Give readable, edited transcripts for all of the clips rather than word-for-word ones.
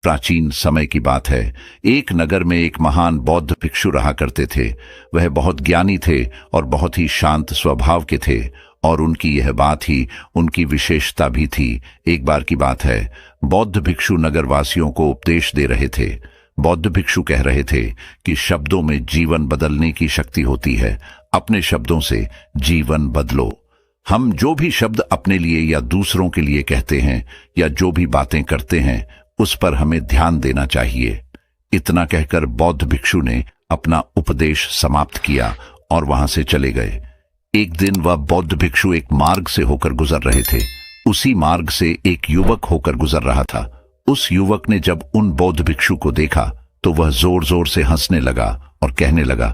प्राचीन समय की बात है। एक नगर में एक महान बौद्ध भिक्षु रहा करते थे। वह बहुत ज्ञानी थे और बहुत ही शांत स्वभाव के थे, और उनकी यह बात ही उनकी विशेषता भी थी। एक बार की बात है, बौद्ध भिक्षु नगरवासियों को उपदेश दे रहे थे। बौद्ध भिक्षु कह रहे थे कि शब्दों में जीवन बदलने की शक्ति होती है। अपने शब्दों से जीवन बदलो। हम जो भी शब्द अपने लिए या दूसरों के लिए कहते हैं या जो भी बातें करते हैं, उस पर हमें ध्यान देना चाहिए। इतना कहकर बौद्ध भिक्षु ने अपना उपदेश समाप्त किया और वहां से चले गए। एक दिन वह बौद्ध भिक्षु एक मार्ग से होकर गुजर रहे थे। उसी मार्ग से एक युवक होकर गुजर रहा था। उस युवक ने जब उन बौद्ध भिक्षु को देखा तो वह जोर जोर से हंसने लगा और कहने लगा,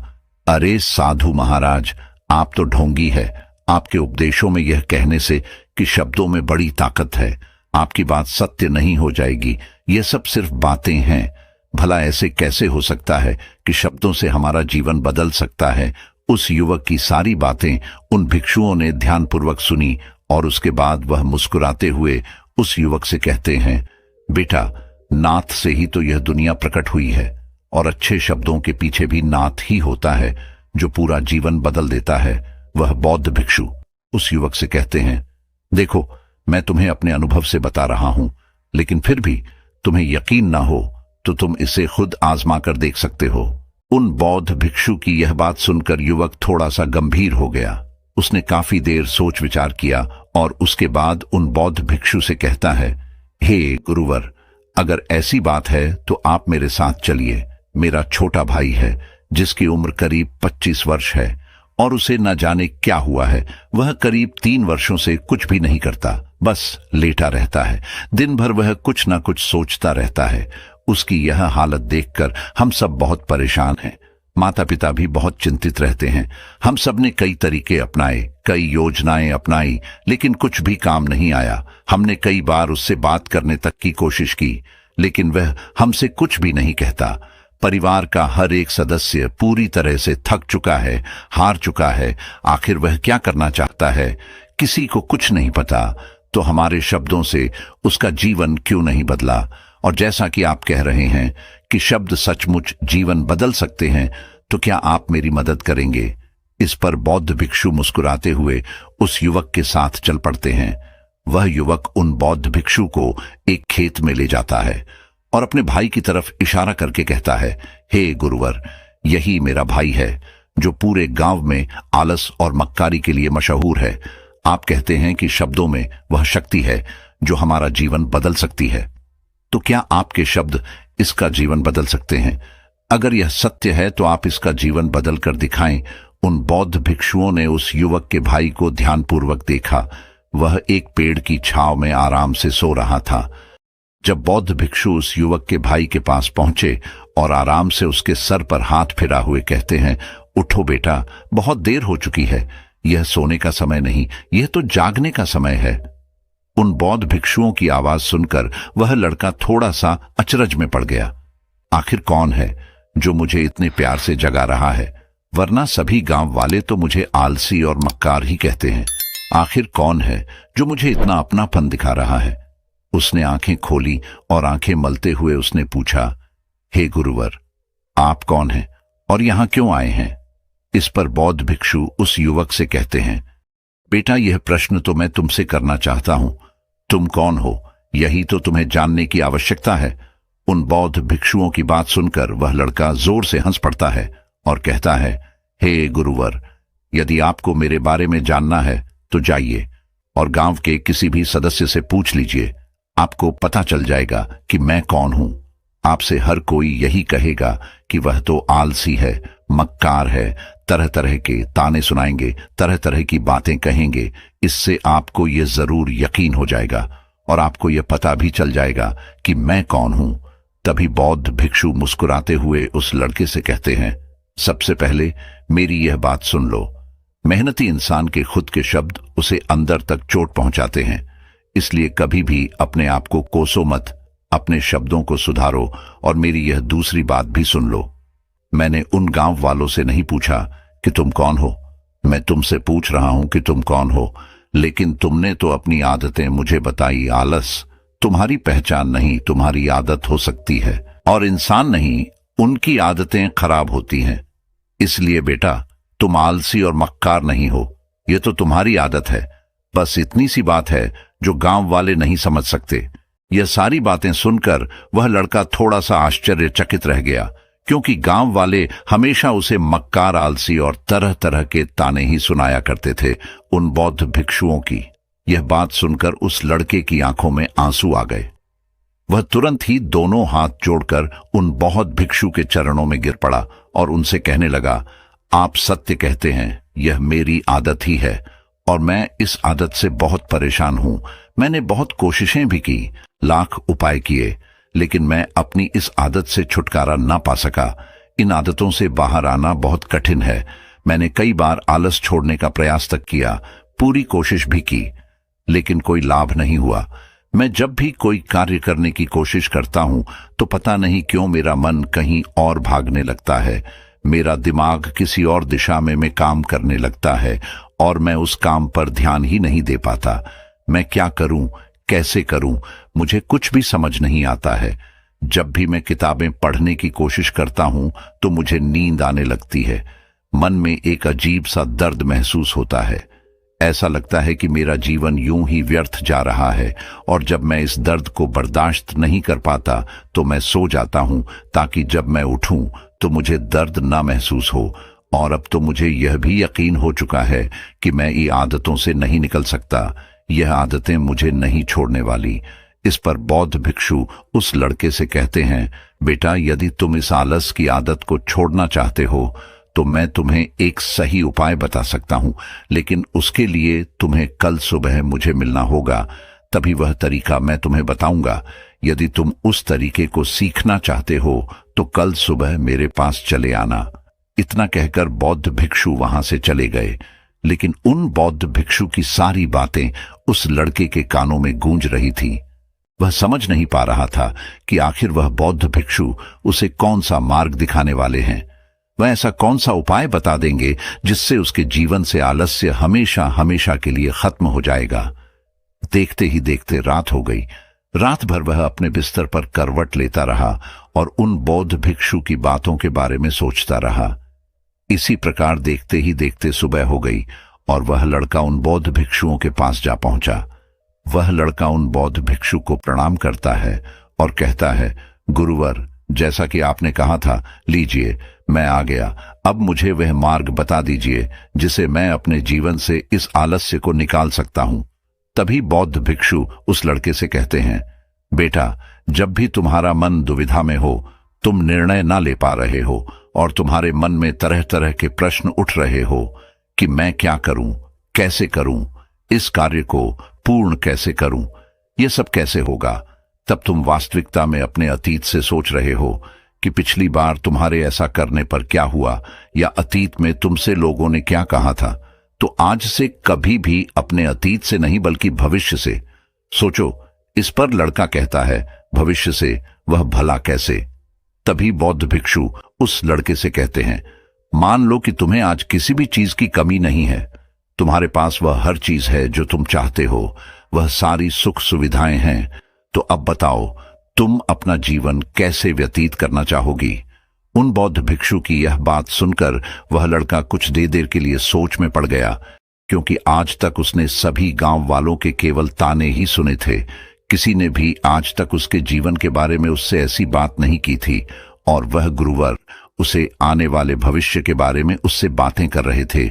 अरे साधु महाराज, आप तो ढोंगी है। आपके उपदेशों में यह कहने से कि शब्दों में बड़ी ताकत है, आपकी बात सत्य नहीं हो जाएगी। ये सब सिर्फ बातें हैं। भला ऐसे कैसे हो सकता है कि शब्दों से हमारा जीवन बदल सकता है? उस युवक की सारी बातें उन भिक्षुओं ने ध्यानपूर्वक सुनी और उसके बाद वह मुस्कुराते हुए उस युवक से कहते हैं, बेटा, नाथ से ही तो यह दुनिया प्रकट हुई है, और अच्छे शब्दों के पीछे भी नाथ ही होता है जो पूरा जीवन बदल देता है। वह बौद्ध भिक्षु उस युवक से कहते हैं, देखो, मैं तुम्हें अपने अनुभव से बता रहा हूं, लेकिन फिर भी तुम्हें यकीन ना हो तो तुम इसे खुद आजमा कर देख सकते हो। उन बौद्ध भिक्षु की यह बात सुनकर युवक थोड़ा सा गंभीर हो गया। उसने काफी देर सोच विचार किया और उसके बाद उन बौद्ध भिक्षु से कहता है, हे गुरुवर, अगर ऐसी बात है तो आप मेरे साथ चलिए। मेरा छोटा भाई है जिसकी उम्र करीब 25 वर्ष है और उसे न जाने क्या हुआ है। वह करीब 3 वर्षों से कुछ भी नहीं करता, बस लेटा रहता है। दिन भर वह कुछ न कुछ सोचता रहता है। उसकी यह हालत देखकर हम सब बहुत परेशान हैं। माता पिता भी बहुत चिंतित रहते हैं। हम सब ने कई तरीके अपनाए, कई योजनाएं अपनाई, लेकिन कुछ भी काम नहीं आया। हमने कई बार उससे बात करने तक की कोशिश की, लेकिन वह हमसे कुछ भी नहीं कहता। परिवार का हर एक सदस्य पूरी तरह से थक चुका है, हार चुका है। आखिर वह क्या करना चाहता है, किसी को कुछ नहीं पता। तो हमारे शब्दों से उसका जीवन क्यों नहीं बदला? और जैसा कि आप कह रहे हैं कि शब्द सचमुच जीवन बदल सकते हैं, तो क्या आप मेरी मदद करेंगे? इस पर बौद्ध भिक्षु मुस्कुराते हुए उस युवक के साथ चल पड़ते हैं। वह युवक उन बौद्ध भिक्षु को एक खेत में ले जाता है और अपने भाई की तरफ इशारा करके कहता है, हे गुरुवर, यही मेरा भाई है जो पूरे गांव में आलस और मक्कारी के लिए मशहूर है। आप कहते हैं कि शब्दों में वह शक्ति है जो हमारा जीवन बदल सकती है, तो क्या आपके शब्द इसका जीवन बदल सकते हैं? अगर यह सत्य है तो आप इसका जीवन बदल कर दिखाएं। उन बौद्ध भिक्षुओं ने उस युवक के भाई को ध्यानपूर्वक देखा। वह एक पेड़ की छांव में आराम से सो रहा था। जब बौद्ध भिक्षु उस युवक के भाई के पास पहुंचे और आराम से उसके सर पर हाथ फिरा हुए कहते हैं, उठो बेटा, बहुत देर हो चुकी है। यह सोने का समय नहीं, यह तो जागने का समय है। उन बौद्ध भिक्षुओं की आवाज सुनकर वह लड़का थोड़ा सा अचरज में पड़ गया। आखिर कौन है जो मुझे इतने प्यार से जगा रहा है? वरना सभी गांव वाले तो मुझे आलसी और मक्कार ही कहते हैं। आखिर कौन है जो मुझे इतना अपनापन दिखा रहा है? उसने आंखें खोली और आंखें मलते हुए उसने पूछा, हे गुरुवर, आप कौन हैं और यहां क्यों आए हैं? इस पर बौद्ध भिक्षु उस युवक से कहते हैं, बेटा, यह प्रश्न तो मैं तुमसे करना चाहता हूं। तुम कौन हो, यही तो तुम्हें जानने की आवश्यकता है। उन बौद्ध भिक्षुओं की बात सुनकर वह लड़का जोर से हंस पड़ता है और कहता है, हे गुरुवर, यदि आपको मेरे बारे में जानना है तो जाइए और गांव के किसी भी सदस्य से पूछ लीजिए। आपको पता चल जाएगा कि मैं कौन हूं। आपसे हर कोई यही कहेगा कि वह तो आलसी है, मक्कार है, तरह तरह के ताने सुनाएंगे, तरह तरह की बातें कहेंगे। इससे आपको यह जरूर यकीन हो जाएगा और आपको यह पता भी चल जाएगा कि मैं कौन हूं। तभी बौद्ध भिक्षु मुस्कुराते हुए उस लड़के से कहते हैं, सबसे पहले मेरी यह बात सुन लो। मेहनती इंसान के खुद के शब्द उसे अंदर तक चोट पहुंचाते हैं, इसलिए कभी भी अपने आप को कोसो मत, अपने शब्दों को सुधारो। और मेरी यह दूसरी बात भी सुन लो। मैंने उन गांव वालों से नहीं पूछा कि तुम कौन हो, मैं तुमसे पूछ रहा हूं कि तुम कौन हो। लेकिन तुमने तो अपनी आदतें मुझे बताई, आलस, तुम्हारी पहचान नहीं, तुम्हारी आदत हो सकती है, और इंसान नहीं, उनकी आदतें खराब होती हैं। इसलिए बेटा, तुम आलसी और मक्कार नहीं हो, ये तो तुम्हारी आदत है। बस इतनी सी बात है जो गांव वाले नहीं समझ सकते। यह सारी बातें सुनकर वह लड़का थोड़ा सा आश्चर्यचकित रह गया, क्योंकि गांव वाले हमेशा उसे मक्कार, आलसी और तरह तरह के ताने ही सुनाया करते थे उन बौद्ध भिक्षुओं की। यह बात सुनकर उस लड़के की आंखों में आंसू आ गए। वह तुरंत ही दोनों हाथ जोड़कर उन बौद्ध भिक्षु के चरणों में गिर पड़ा और उनसे कहने लगा, आप सत्य कहते हैं, यह मेरी आदत ही है और मैं इस आदत से बहुत परेशान हूं। मैंने बहुत कोशिशें भी की, लाख उपाय किए, लेकिन मैं अपनी इस आदत से छुटकारा ना पा सका। इन आदतों से बाहर आना बहुत कठिन है। मैंने कई बार आलस छोड़ने का प्रयास तक किया, पूरी कोशिश भी की, लेकिन कोई लाभ नहीं हुआ। मैं जब भी कोई कार्य करने की कोशिश करता हूं तो पता नहीं क्यों मेरा मन कहीं और भागने लगता है। मेरा दिमाग किसी और दिशा में काम करने लगता है और मैं उस काम पर ध्यान ही नहीं दे पाता। मैं क्या करूं, कैसे करूं, मुझे कुछ भी समझ नहीं आता है। जब भी मैं किताबें पढ़ने की कोशिश करता हूं तो मुझे नींद आने लगती है। मन में एक अजीब सा दर्द महसूस होता है। ऐसा लगता है कि मेरा जीवन यूं ही व्यर्थ जा रहा है, और जब मैं इस दर्द को बर्दाश्त नहीं कर पाता तो मैं सो जाता हूं, ताकि जब मैं उठूं तो मुझे दर्द ना महसूस हो। और अब तो मुझे यह भी यकीन हो चुका है कि मैं ये आदतों से नहीं निकल सकता। यह आदतें मुझे नहीं छोड़ने वाली। इस पर बौद्ध भिक्षु उस लड़के से कहते हैं, बेटा, यदि तुम इस आलस की आदत को छोड़ना चाहते हो तो मैं तुम्हें एक सही उपाय बता सकता हूं, लेकिन उसके लिए तुम्हें कल सुबह मुझे मिलना होगा, तभी वह तरीका मैं तुम्हें बताऊंगा। यदि तुम उस तरीके को सीखना चाहते हो तो कल सुबह मेरे पास चले आना। इतना कहकर बौद्ध भिक्षु वहां से चले गए, लेकिन उन बौद्ध भिक्षु की सारी बातें उस लड़के के कानों में गूंज रही थी। वह समझ नहीं पा रहा था कि आखिर वह बौद्ध भिक्षु उसे कौन सा मार्ग दिखाने वाले हैं। वह ऐसा कौन सा उपाय बता देंगे जिससे उसके जीवन से आलस्य हमेशा हमेशा के लिए खत्म हो जाएगा। देखते ही देखते रात हो गई। रात भर वह अपने बिस्तर पर करवट लेता रहा और उन बौद्ध भिक्षु की बातों के बारे में सोचता रहा। इसी प्रकार देखते ही देखते सुबह हो गई और वह लड़का उन बौद्ध भिक्षुओं के पास जा पहुंचा। वह लड़का उन बौद्ध भिक्षु को प्रणाम करता है और कहता है, गुरुवर, जैसा कि आपने कहा था, लीजिए, मैं आ गया। अब मुझे वह मार्ग बता दीजिए जिसे मैं अपने जीवन से इस आलस्य को निकाल सकता हूं। तभी बौद्ध भिक्षु उस लड़के से कहते हैं, बेटा, जब भी तुम्हारा मन दुविधा में हो, तुम निर्णय ना ले पा रहे हो और तुम्हारे मन में तरह तरह के प्रश्न उठ रहे हो कि मैं क्या करूं, कैसे करूं, इस कार्य को पूर्ण कैसे करूं, यह सब कैसे होगा, तब तुम वास्तविकता में अपने अतीत से सोच रहे हो कि पिछली बार तुम्हारे ऐसा करने पर क्या हुआ, या अतीत में तुमसे लोगों ने क्या कहा था। तो आज से कभी भी अपने अतीत से नहीं बल्कि भविष्य से सोचो। इस पर लड़का कहता है, भविष्य से, वह भला कैसे। तभी बौद्ध भिक्षु उस लड़के से कहते हैं, मान लो कि तुम्हें आज किसी भी चीज की कमी नहीं है। तुम्हारे पास वह हर चीज है जो तुम चाहते हो, वह सारी सुख सुविधाएं हैं। तो अब बताओ, तुम अपना जीवन कैसे व्यतीत करना चाहोगी। उन बौद्ध भिक्षु की यह बात सुनकर वह लड़का कुछ देर के लिए सोच में पड़ गया, क्योंकि आज तक उसने सभी गांव वालों के केवल ताने ही सुने थे। किसी ने भी आज तक उसके जीवन के बारे में उससे ऐसी बात नहीं की थी, और वह गुरुवर उसे आने वाले भविष्य के बारे में उससे बातें कर रहे थे।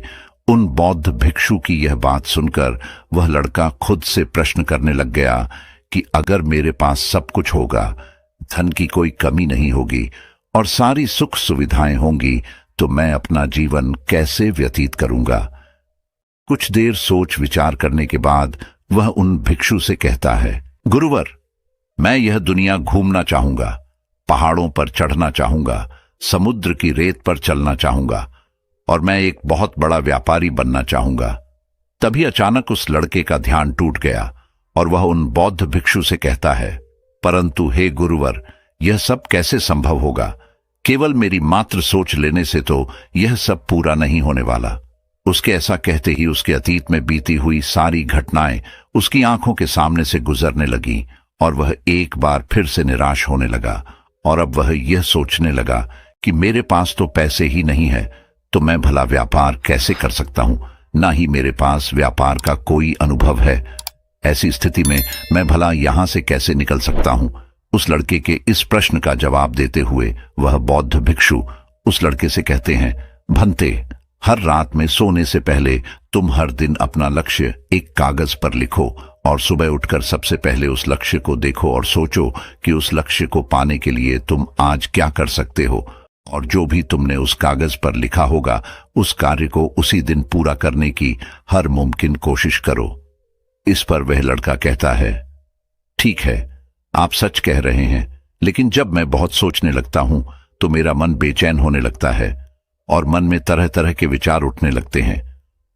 उन बौद्ध भिक्षु की यह बात सुनकर वह लड़का खुद से प्रश्न करने लग गया कि अगर मेरे पास सब कुछ होगा, धन की कोई कमी नहीं होगी और सारी सुख सुविधाएं होंगी, तो मैं अपना जीवन कैसे व्यतीत करूंगा। कुछ देर सोच विचार करने के बाद वह उन भिक्षु से कहता है, गुरुवर, मैं यह दुनिया घूमना चाहूंगा, पहाड़ों पर चढ़ना चाहूंगा, समुद्र की रेत पर चलना चाहूंगा, और मैं एक बहुत बड़ा व्यापारी बनना चाहूंगा। तभी अचानक उस लड़के का ध्यान टूट गया और वह उन बौद्ध भिक्षु से कहता है, परंतु हे गुरुवर, यह सब कैसे संभव होगा। केवल मेरी मात्र सोच लेने से तो यह सब पूरा नहीं होने वाला। उसके ऐसा कहते ही उसके अतीत में बीती हुई सारी घटनाएं उसकी आंखों के सामने से गुजरने लगी और वह एक बार फिर से निराश होने लगा। और अब वह यह सोचने लगा कि मेरे पास तो पैसे ही नहीं है, तो मैं भला व्यापार कैसे कर सकता हूं। ना ही मेरे पास व्यापार का कोई अनुभव है। ऐसी स्थिति में मैं भला यहां से कैसे निकल सकता हूं। उस लड़के के इस प्रश्न का जवाब देते हुए वह बौद्ध भिक्षु उस लड़के से कहते हैं, भंते, हर रात में सोने से पहले तुम हर दिन अपना लक्ष्य एक कागज पर लिखो और सुबह उठकर सबसे पहले उस लक्ष्य को देखो और सोचो कि उस लक्ष्य को पाने के लिए तुम आज क्या कर सकते हो। और जो भी तुमने उस कागज पर लिखा होगा उस कार्य को उसी दिन पूरा करने की हर मुमकिन कोशिश करो। इस पर वह लड़का कहता है, ठीक है, आप सच कह रहे हैं, लेकिन जब मैं बहुत सोचने लगता हूं तो मेरा मन बेचैन होने लगता है और मन में तरह तरह के विचार उठने लगते हैं,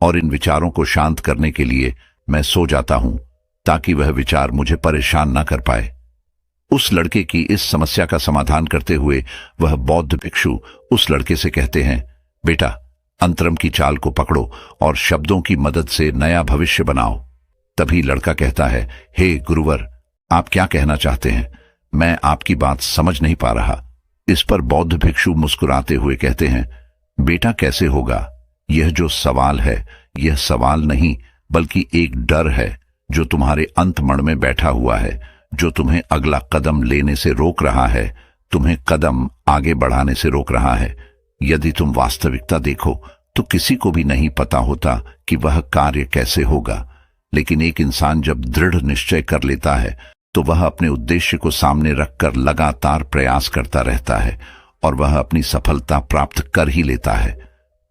और इन विचारों को शांत करने के लिए मैं सो जाता हूं ताकि वह विचार मुझे परेशान ना कर पाए। उस लड़के की इस समस्या का समाधान करते हुए वह बौद्ध भिक्षु उस लड़के से कहते हैं, बेटा, अंतरम की चाल को पकड़ो और शब्दों की मदद से नया भविष्य बनाओ। तभी लड़का कहता है, हे गुरुवर, आप क्या कहना चाहते हैं? मैं आपकी बात समझ नहीं पा रहा। इस पर बौद्ध भिक्षु मुस्कुराते हुए कहते हैं, बेटा, कैसे होगा? यह जो सवाल है यह सवाल नहीं बल्कि एक डर है जो तुम्हारे अंतमण में बैठा हुआ है, जो तुम्हें अगला कदम लेने से रोक रहा है, तुम्हें कदम आगे बढ़ाने से रोक रहा है। यदि तुम वास्तविकता देखो तो किसी को भी नहीं पता होता कि वह कार्य कैसे होगा, लेकिन एक इंसान जब दृढ़ निश्चय कर लेता है तो वह अपने उद्देश्य को सामने रखकर लगातार प्रयास करता रहता है और वह अपनी सफलता प्राप्त कर ही लेता है।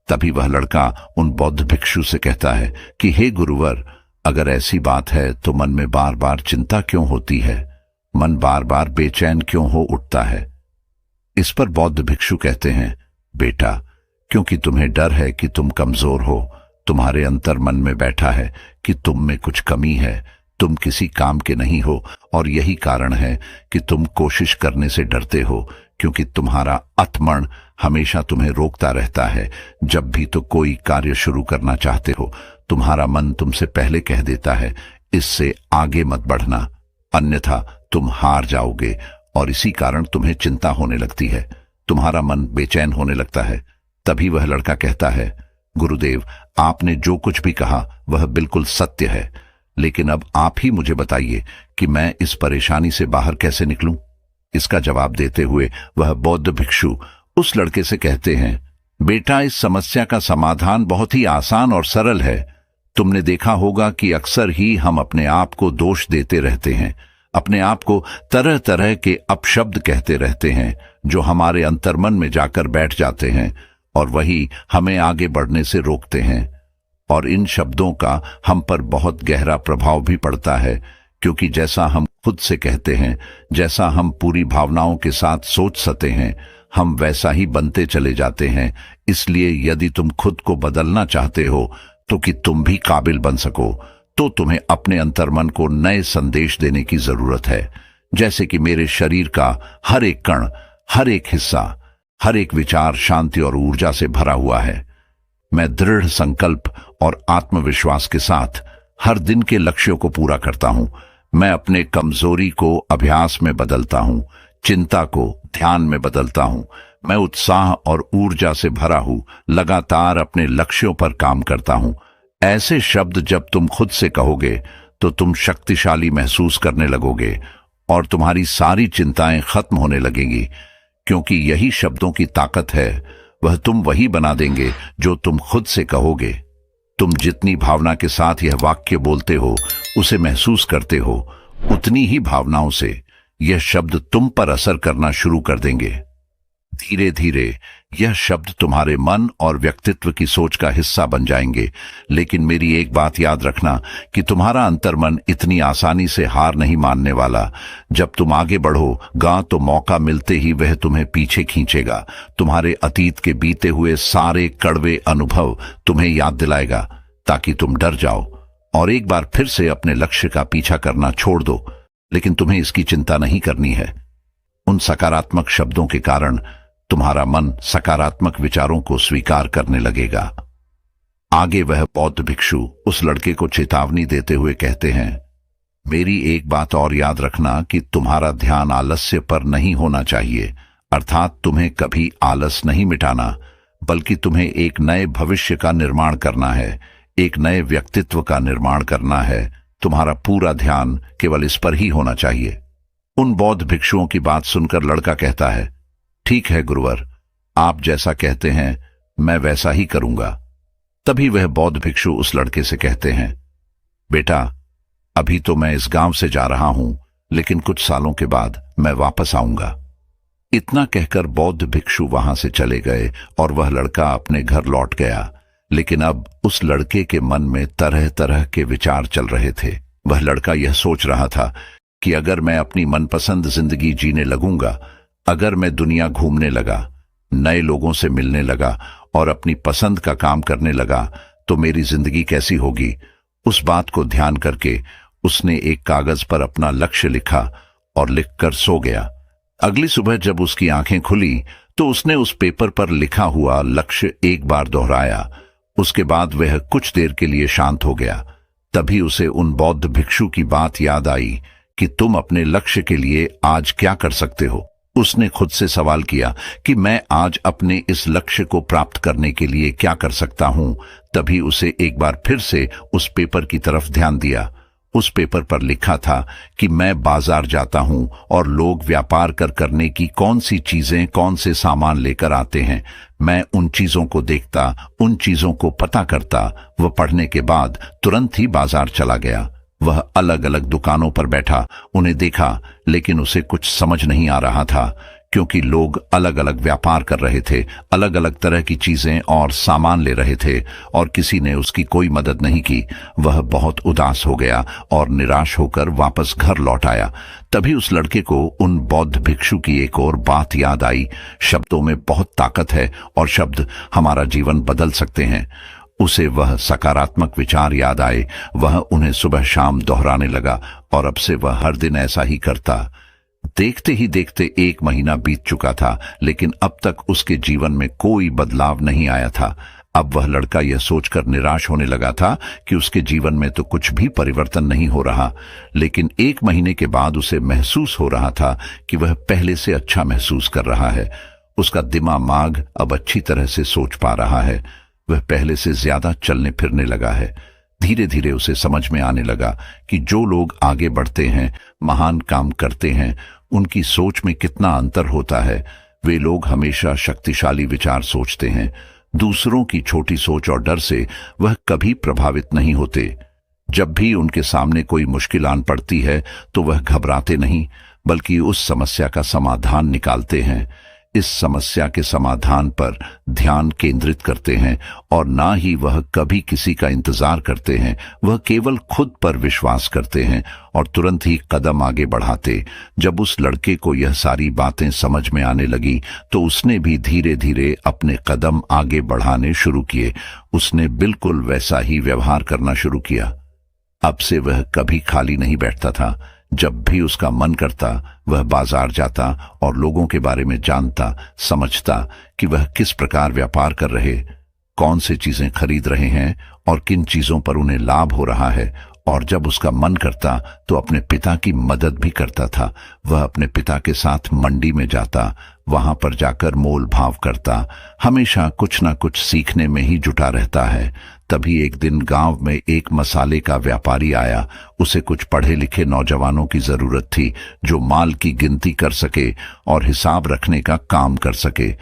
तभी वह लड़का उन बौद्ध भिक्षु से कहता है कि हे गुरुवर, अगर ऐसी बात है तो मन में बार बार चिंता क्यों होती है? मन बार बार बेचैन क्यों हो उठता है? इस पर बौद्ध भिक्षु कहते हैं, बेटा, क्योंकि तुम्हें डर है कि तुम कमजोर हो। तुम्हारे अंतर मन में बैठा है कि तुम में कुछ कमी है, तुम किसी काम के नहीं हो, और यही कारण है कि तुम कोशिश करने से डरते हो, क्योंकि तुम्हारा अतमन हमेशा तुम्हें रोकता रहता है। जब भी तो कोई कार्य शुरू करना चाहते हो, तुम्हारा मन तुमसे पहले कह देता है, इससे आगे मत बढ़ना, अन्यथा तुम हार जाओगे, और इसी कारण तुम्हें चिंता होने लगती है, तुम्हारा मन बेचैन होने लगता है। तभी वह लड़का कहता है, गुरुदेव, आपने जो कुछ भी कहा वह बिल्कुल सत्य है, लेकिन अब आप ही मुझे बताइए कि मैं इस परेशानी से बाहर कैसे निकलूं। इसका जवाब देते हुए वह बौद्ध भिक्षु उस लड़के से कहते हैं, बेटा, इस समस्या का समाधान बहुत ही आसान और सरल है। तुमने देखा होगा कि अक्सर ही हम अपने आप को दोष देते रहते हैं, अपने आप को तरह तरह के अपशब्द कहते रहते हैं जो हमारे अंतर्मन में जाकर बैठ जाते हैं और वही हमें आगे बढ़ने से रोकते हैं। और इन शब्दों का हम पर बहुत गहरा प्रभाव भी पड़ता है, क्योंकि जैसा हम खुद से कहते हैं, जैसा हम पूरी भावनाओं के साथ सोच सकते हैं, हम वैसा ही बनते चले जाते हैं। इसलिए यदि तुम खुद को बदलना चाहते हो तो कि तुम भी काबिल बन सको, तो तुम्हें अपने अंतर्मन को नए संदेश देने की जरूरत है। जैसे कि मेरे शरीर का हर एक कण, हर एक हिस्सा, हर एक विचार शांति और ऊर्जा से भरा हुआ है। मैं दृढ़ संकल्प और आत्मविश्वास के साथ हर दिन के लक्ष्यों को पूरा करता हूं। मैं अपने कमजोरी को अभ्यास में बदलता हूं, चिंता को ध्यान में बदलता हूं। मैं उत्साह और ऊर्जा से भरा हूं, लगातार अपने लक्ष्यों पर काम करता हूं। ऐसे शब्द जब तुम खुद से कहोगे तो तुम शक्तिशाली महसूस करने लगोगे और तुम्हारी सारी चिंताएं खत्म होने लगेंगी, क्योंकि यही शब्दों की ताकत है। वह तुम वही बना देंगे जो तुम खुद से कहोगे। तुम जितनी भावना के साथ यह वाक्य बोलते हो, उसे महसूस करते हो, उतनी ही भावनाओं से यह शब्द तुम पर असर करना शुरू कर देंगे। धीरे धीरे यह शब्द तुम्हारे मन और व्यक्तित्व की सोच का हिस्सा बन जाएंगे। लेकिन मेरी एक बात याद रखना कि तुम्हारा अंतर्मन इतनी आसानी से हार नहीं मानने वाला। जब तुम आगे बढ़ोगा तो मौका मिलते ही वह तुम्हें पीछे खींचेगा। तुम्हारे अतीत के बीते हुए सारे कड़वे अनुभव तुम्हें याद दिलाएगा ताकि तुम डर जाओ और एक बार फिर से अपने लक्ष्य का पीछा करना छोड़ दो। लेकिन तुम्हें इसकी चिंता नहीं करनी है। उन सकारात्मक शब्दों के कारण तुम्हारा मन सकारात्मक विचारों को स्वीकार करने लगेगा। आगे वह बौद्ध भिक्षु उस लड़के को चेतावनी देते हुए कहते हैं, मेरी एक बात और याद रखना कि तुम्हारा ध्यान आलस्य पर नहीं होना चाहिए, अर्थात तुम्हें कभी आलस नहीं मिटाना, बल्कि तुम्हें एक नए भविष्य का निर्माण करना है, एक नए व्यक्तित्व का निर्माण करना है। तुम्हारा पूरा ध्यान केवल इस पर ही होना चाहिए। उन बौद्ध भिक्षुओं की बात सुनकर लड़का कहता है, ठीक है गुरुवर, आप जैसा कहते हैं मैं वैसा ही करूंगा। तभी वह बौद्ध भिक्षु उस लड़के से कहते हैं, बेटा, अभी तो मैं इस गांव से जा रहा हूं, लेकिन कुछ सालों के बाद मैं वापस आऊंगा। इतना कहकर बौद्ध भिक्षु वहां से चले गए और वह लड़का अपने घर लौट गया। लेकिन अब उस लड़के के मन में तरह तरह के विचार चल रहे थे। वह लड़का यह सोच रहा था कि अगर मैं अपनी मनपसंद जिंदगी जीने लगूंगा, अगर मैं दुनिया घूमने लगा, नए लोगों से मिलने लगा और अपनी पसंद का काम करने लगा, तो मेरी जिंदगी कैसी होगी। उस बात को ध्यान करके उसने एक कागज पर अपना लक्ष्य लिखा और लिखकर सो गया। अगली सुबह जब उसकी आंखें खुली तो उसने उस पेपर पर लिखा हुआ लक्ष्य एक बार दोहराया। उसके बाद वह कुछ देर के लिए शांत हो गया। तभी उसे उन बौद्ध भिक्षु की बात याद आई कि तुम अपने लक्ष्य के लिए आज क्या कर सकते हो। उसने खुद से सवाल किया कि मैं आज अपने इस लक्ष्य को प्राप्त करने के लिए क्या कर सकता हूं। तभी उसे एक बार फिर से उस पेपर की तरफ ध्यान दिया। उस पेपर पर लिखा था कि मैं बाजार जाता हूं और लोग व्यापार करने की कौन सी चीजें, कौन से सामान लेकर आते हैं, मैं उन चीजों को देखता, उन चीजों को पता करता। वह पढ़ने के बाद तुरंत ही बाजार चला गया। वह अलग अलग दुकानों पर बैठा, उन्हें देखा, लेकिन उसे कुछ समझ नहीं आ रहा था, क्योंकि लोग अलग अलग व्यापार कर रहे थे, अलग अलग तरह की चीजें और सामान ले रहे थे, और किसी ने उसकी कोई मदद नहीं की। वह बहुत उदास हो गया और निराश होकर वापस घर लौट आया। तभी उस लड़के को उन बौद्ध भिक्षु की एक और बात याद आई। शब्दों में बहुत ताकत है और शब्द हमारा जीवन बदल सकते हैं। उसे वह सकारात्मक विचार याद आए। वह उन्हें सुबह शाम दोहराने लगा और अब से वह हर दिन ऐसा ही करता। देखते ही देखते 1 महीना बीत चुका था, लेकिन अब तक उसके जीवन में कोई बदलाव नहीं आया था। अब वह लड़का यह सोचकर निराश होने लगा था कि उसके जीवन में तो कुछ भी परिवर्तन नहीं हो रहा। लेकिन 1 महीने के बाद उसे महसूस हो रहा था कि वह पहले से अच्छा महसूस कर रहा है। उसका दिमाग अब अच्छी तरह से सोच पा रहा है। वह पहले से ज्यादा चलने फिरने लगा है। धीरे धीरे उसे समझ में आने लगा कि जो लोग आगे बढ़ते हैं, महान काम करते हैं, उनकी सोच में कितना अंतर होता है। वे लोग हमेशा शक्तिशाली विचार सोचते हैं। दूसरों की छोटी सोच और डर से वह कभी प्रभावित नहीं होते। जब भी उनके सामने कोई मुश्किल आन पड़ती है तो वह घबराते नहीं, बल्कि उस समस्या का समाधान निकालते हैं। इस समस्या के समाधान पर ध्यान केंद्रित करते हैं और ना ही वह कभी किसी का इंतजार करते हैं। वह केवल खुद पर विश्वास करते हैं और तुरंत ही कदम आगे बढ़ाते। जब उस लड़के को यह सारी बातें समझ में आने लगी तो उसने भी धीरे धीरे अपने कदम आगे बढ़ाने शुरू किए। उसने बिल्कुल वैसा ही व्यवहार करना शुरू किया। अब से वह कभी खाली नहीं बैठता था। जब भी उसका मन करता वह बाजार जाता और लोगों के बारे में जानता, समझता कि वह किस प्रकार व्यापार कर रहे, कौन सी चीजें खरीद रहे हैं और किन चीजों पर उन्हें लाभ हो रहा है। और जब उसका मन करता तो अपने पिता की मदद भी करता था। वह अपने पिता के साथ मंडी में जाता, वहां पर जाकर मोल भाव करता, हमेशा कुछ ना कुछ सीखने में ही जुटा रहता है। तभी एक दिन गांव में एक मसाले का व्यापारी आया। उसे कुछ पढ़े लिखे नौजवानों की जरूरत थी जो माल की गिनती कर सके और हिसाब रखने का काम कर सके।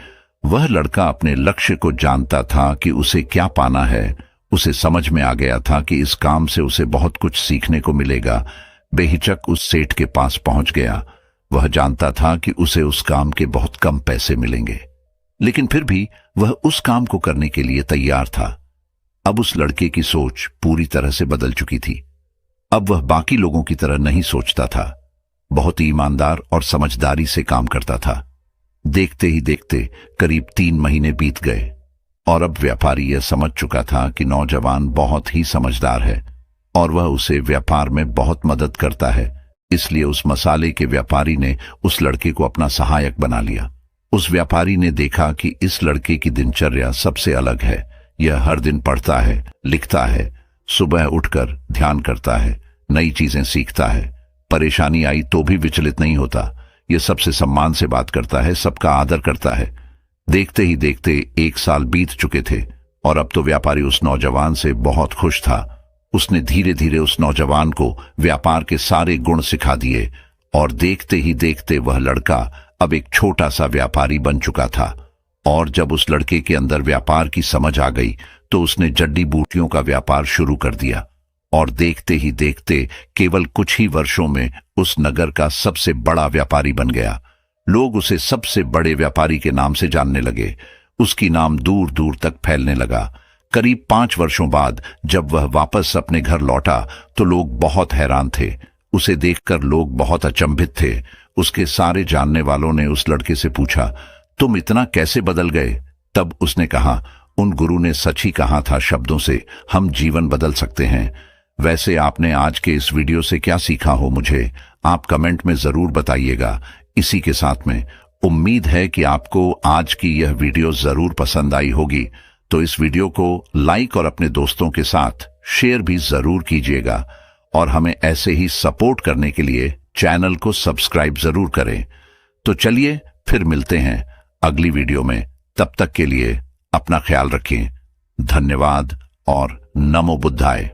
वह लड़का अपने लक्ष्य को जानता था कि उसे क्या पाना है। उसे समझ में आ गया था कि इस काम से उसे बहुत कुछ सीखने को मिलेगा। बेहिचक उस सेठ के पास पहुंच गया। वह जानता था कि उसे उस काम के बहुत कम पैसे मिलेंगे, लेकिन फिर भी वह उस काम को करने के लिए तैयार था। अब उस लड़के की सोच पूरी तरह से बदल चुकी थी। अब वह बाकी लोगों की तरह नहीं सोचता था, बहुत ईमानदार और समझदारी से काम करता था। देखते ही देखते करीब 3 महीने बीत गए और अब व्यापारी यह समझ चुका था कि नौजवान बहुत ही समझदार है और वह उसे व्यापार में बहुत मदद करता है। इसलिए उस मसाले के व्यापारी ने उस लड़के को अपना सहायक बना लिया। उस व्यापारी ने देखा कि इस लड़के की दिनचर्या सबसे अलग है। यह हर दिन पढ़ता है, लिखता है, सुबह उठकर ध्यान करता है, नई चीजें सीखता है, परेशानी आई तो भी विचलित नहीं होता। ये सबसे सम्मान से बात करता है, सबका आदर करता है। देखते ही देखते 1 साल बीत चुके थे और अब तो व्यापारी उस नौजवान से बहुत खुश था। उसने धीरे धीरे उस नौजवान को व्यापार के सारे गुण सिखा दिए और देखते ही देखते वह लड़का अब एक छोटा सा व्यापारी बन चुका था। और जब उस लड़के के अंदर व्यापार की समझ आ गई तो उसने जड़ी बूटियों का व्यापार शुरू कर दिया और देखते ही देखते केवल कुछ ही वर्षों में उस नगर का सबसे बड़ा व्यापारी बन गया। लोग उसे सबसे बड़े व्यापारी के नाम से जानने लगे। उसकी नाम दूर दूर तक फैलने लगा। करीब 5 वर्षों बाद जब वह वापस अपने घर लौटा तो लोग बहुत हैरान थे। उसे देखकर लोग बहुत अचंभित थे। उसके सारे जानने वालों ने उस लड़के से पूछा, तुम इतना कैसे बदल गए? तब उसने कहा, उन गुरु ने सच ही कहा था, शब्दों से हम जीवन बदल सकते हैं। वैसे आपने आज के इस वीडियो से क्या सीखा हो, मुझे आप कमेंट में जरूर बताइएगा। इसी के साथ में उम्मीद है कि आपको आज की यह वीडियो जरूर पसंद आई होगी, तो इस वीडियो को लाइक और अपने दोस्तों के साथ शेयर भी जरूर कीजिएगा और हमें ऐसे ही सपोर्ट करने के लिए चैनल को सब्सक्राइब जरूर करें। तो चलिए फिर मिलते हैं अगली वीडियो में। तब तक के लिए अपना ख्याल रखें। धन्यवाद और नमो बुद्धाय।